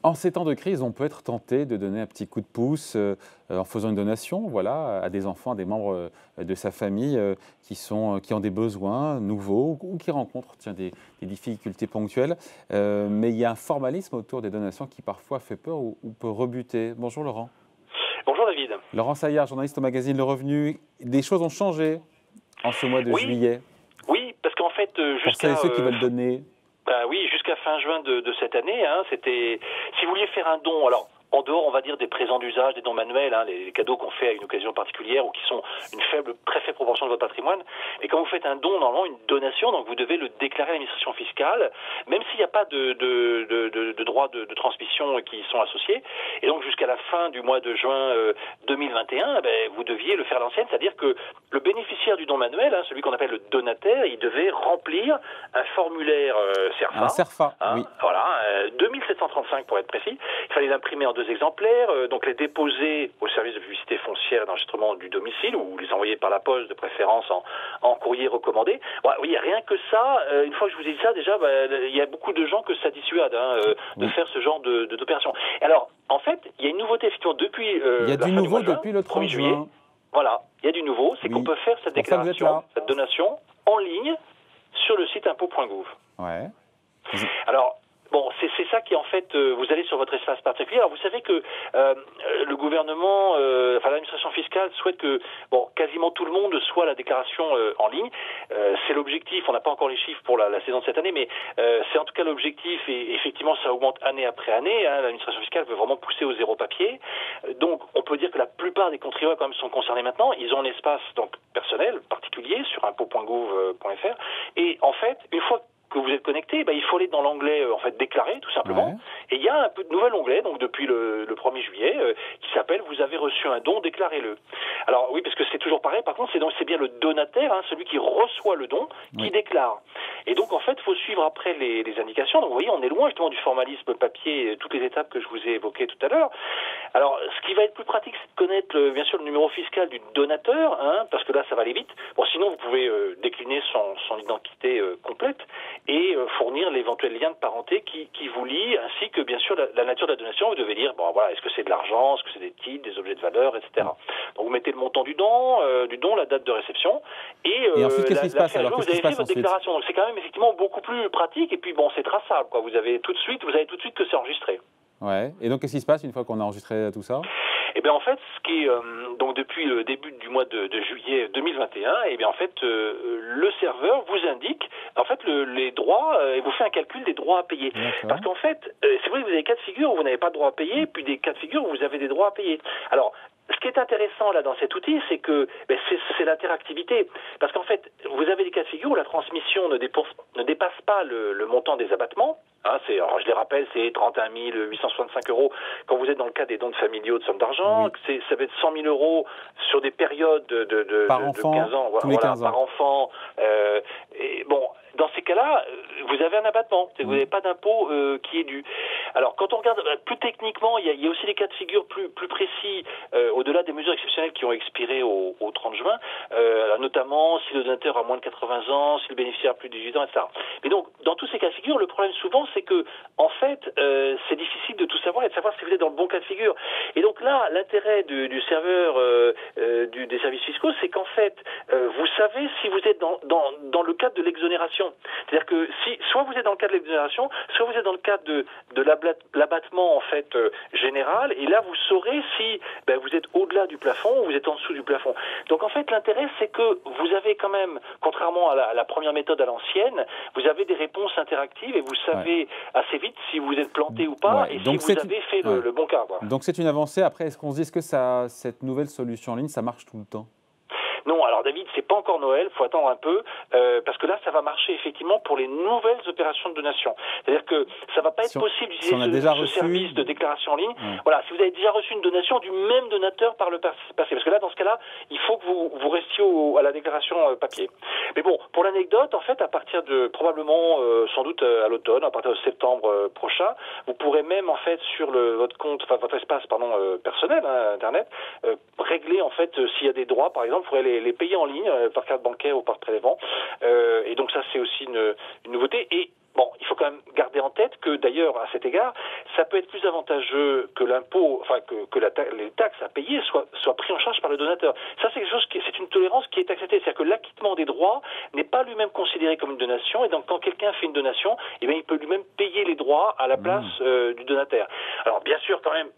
En ces temps de crise, on peut être tenté de donner un petit coup de pouce en faisant une donation, voilà, à des enfants, à des membres de sa famille qui ont des besoins nouveaux ou qui rencontrent des difficultés ponctuelles. Mais il y a un formalisme autour des donations qui parfois fait peur ou peut rebuter. Bonjour Laurent. Bonjour David. Laurent Saillard, journaliste au magazine Le Revenu. Des choses ont changé en ce mois de juillet. Oui, parce qu'en fait, pour celles et ceux qui veulent donner. Oui, jusqu'à fin juin de cette année, c'était, si vous vouliez faire un don, alors en dehors, on va dire, des présents d'usage, des dons manuels, les cadeaux qu'on fait à une occasion particulière ou qui sont une très faible proportion de votre patrimoine. Et quand vous faites un don, normalement, une donation, donc vous devez le déclarer à l'administration fiscale, même s'il n'y a pas de droits de transmission qui sont associés. Et donc, jusqu'à la fin du mois de juin 2021, vous deviez le faire à l'ancienne, c'est-à-dire que le bénéficiaire du don manuel, celui qu'on appelle le donataire, il devait remplir un formulaire CERFA. Un CERFA, oui. Voilà, 2735 pour être précis. Il fallait l'imprimer en 2 exemplaires, donc les déposer au service de publicité foncière d'enregistrement du domicile ou les envoyer par la poste, de préférence en courrier recommandé. Oui, rien que ça, une fois que je vous ai dit ça, déjà, il y a beaucoup de gens que ça dissuade de faire ce genre d'opération. Alors, en fait, il y a une nouveauté, effectivement, depuis il y a du nouveau depuis le 30 juillet. Voilà, il y a du nouveau, c'est qu'on peut faire cette déclaration, cette donation en ligne sur le site impôt.gouv. Ouais. Alors, bon, c'est ça qui, en fait, vous allez sur votre espace particulier. Alors, vous savez que le gouvernement, l'administration fiscale souhaite que, quasiment tout le monde soit la déclaration en ligne. C'est l'objectif. On n'a pas encore les chiffres pour la saison de cette année, mais c'est en tout cas l'objectif. Et effectivement, ça augmente année après année. L'administration fiscale veut vraiment pousser au zéro papier. Donc, on peut dire que la plupart des contribuables quand même sont concernés maintenant. Ils ont un espace donc personnel, particulier, sur impôt.gouv.fr. Et en fait, une fois que vous êtes connecté, il faut aller dans l'onglet déclarer tout simplement. Ouais. Et il y a un nouvel onglet donc depuis le 1er juillet qui s'appelle vous avez reçu un don, déclarez-le. Alors oui, parce que c'est toujours pareil, par contre c'est bien le donataire, celui qui reçoit le don, qui déclare. Et donc en fait, il faut suivre après les indications. Donc vous voyez, on est loin justement du formalisme papier, toutes les étapes que je vous ai évoquées tout à l'heure. Alors ce qui va être plus pratique, c'est de connaître bien sûr le numéro fiscal du donateur, parce que là ça va aller vite. Bon, sinon vous pouvez décliner son identité complète et fournir l'éventuel lien de parenté qui vous lie, ainsi que bien sûr la nature de la donation. Vous devez dire est-ce que c'est de l'argent, est-ce que c'est des titres, des objets de valeur, etc. Donc vous mettez le montant du don, la date de réception et ensuite qu'est-ce qui se passe alors? Vous avez fait votre déclaration. Donc c'est quand même effectivement beaucoup plus pratique et puis c'est traçable quoi. Vous avez tout de suite que c'est enregistré. Ouais. Et donc qu'est-ce qui se passe une fois qu'on a enregistré tout ça? Eh bien en fait, ce qui est donc depuis le début du mois de juillet 2021, en fait le serveur vous indique en fait les droits et vous fait un calcul des droits à payer. Parce qu'en fait, c'est vrai que vous avez 4 figures où vous n'avez pas de droits à payer, puis des 4 figures où vous avez des droits à payer. Alors ce qui est intéressant là dans cet outil, c'est que c'est l'interactivité. Parce qu'en fait, vous avez des cas de figure où la transmission ne dépasse pas le montant des abattements. Alors je les rappelle, c'est 31 865 € quand vous êtes dans le cas des dons familiaux de somme d'argent. Oui. Ça va être 100 000 € sur des périodes de 15 ans, par enfant. Et dans ces cas-là, vous avez un abattement. Vous n'avez pas d'impôt qui est dû. Alors, quand on regarde plus techniquement, il y a aussi des cas de figure plus précis, au-delà des mesures exceptionnelles qui ont expiré au 30 juin, notamment si le donateur a moins de 80 ans, si le bénéficiaire a plus de 18 ans, etc. Mais donc, dans tous ces cas de figure, le problème souvent, c'est que, en fait, c'est difficile de tout savoir et de savoir si vous êtes dans le bon cas de figure. Et donc là, l'intérêt du serveur des services fiscaux, c'est qu'en fait, vous savez si vous êtes dans le cadre de l'exonération. C'est-à-dire que soit vous êtes dans le cadre de l'exonération, soit vous êtes dans le cadre de l'abattement en fait général, et là vous saurez si vous êtes au-delà du plafond ou vous êtes en dessous du plafond. Donc en fait l'intérêt c'est que vous avez quand même, contrairement à la première méthode à l'ancienne, vous avez des réponses interactives et vous savez assez vite si vous êtes planté ou pas et donc si vous avez fait le bon cas. Donc c'est une avancée. Après, est-ce qu'on se dit que cette nouvelle solution en ligne, ça marche tout le temps? Non, alors David, c'est pas encore Noël, faut attendre un peu, parce que là, ça va marcher effectivement pour les nouvelles opérations de donation. C'est-à-dire que ça va pas être possible d'utiliser ce service de déclaration en ligne. Voilà, si vous avez déjà reçu une donation du même donateur par le passé, parce que là, dans ce cas-là, il faut que vous restiez à la déclaration papier. Mais bon, pour l'anecdote, en fait, à partir de probablement, sans doute à l'automne, à partir de septembre prochain, vous pourrez même en fait sur votre compte, votre espace personnel, internet, régler en fait s'il y a des droits, par exemple, vous pourrez les payer en ligne par carte bancaire ou par prélèvement. Et donc ça, c'est aussi une nouveauté. Et Bon, il faut quand même garder en tête que d'ailleurs, à cet égard, ça peut être plus avantageux que l'impôt, enfin que les taxes à payer soient pris en charge par le donateur. Ça, c'est quelque chose c'est une tolérance qui est acceptée. C'est-à-dire que l'acquittement des droits n'est pas lui-même considéré comme une donation, et donc quand quelqu'un fait une donation, eh bien, il peut lui-même payer les droits à la place du donataire. Alors bien sûr, quand même,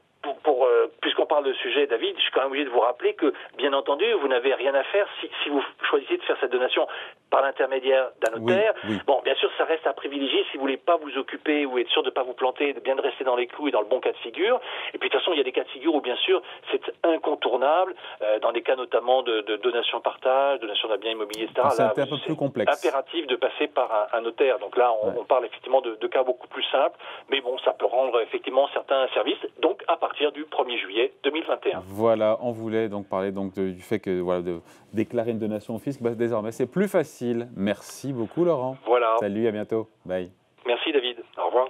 puisqu'on parle de sujet, David, je suis quand même obligé de vous rappeler que, bien entendu, vous n'avez rien à faire si vous choisissez de faire cette donation par l'intermédiaire d'un notaire. Oui. Bon, bien sûr, ça reste à privilégier si vous voulez pas vous occuper ou être sûr de ne pas vous planter, de bien de rester dans les clous et dans le bon cas de figure. Et puis, de toute façon, il y a des cas de figure où, bien sûr, c'est incontournable, dans des cas notamment de donation-partage, donation d'un bien immobilier, etc. C'est un peu plus complexe. Impératif de passer par un notaire. Donc là, on parle effectivement de cas beaucoup plus simples, mais bon, ça peut rendre effectivement certains services, donc à partir du 1er juillet 2021. Voilà, on voulait donc parler du fait que de déclarer une donation au fisc, désormais c'est plus facile. Merci beaucoup Laurent. Voilà. Salut, à bientôt. Bye. Merci David. Au revoir.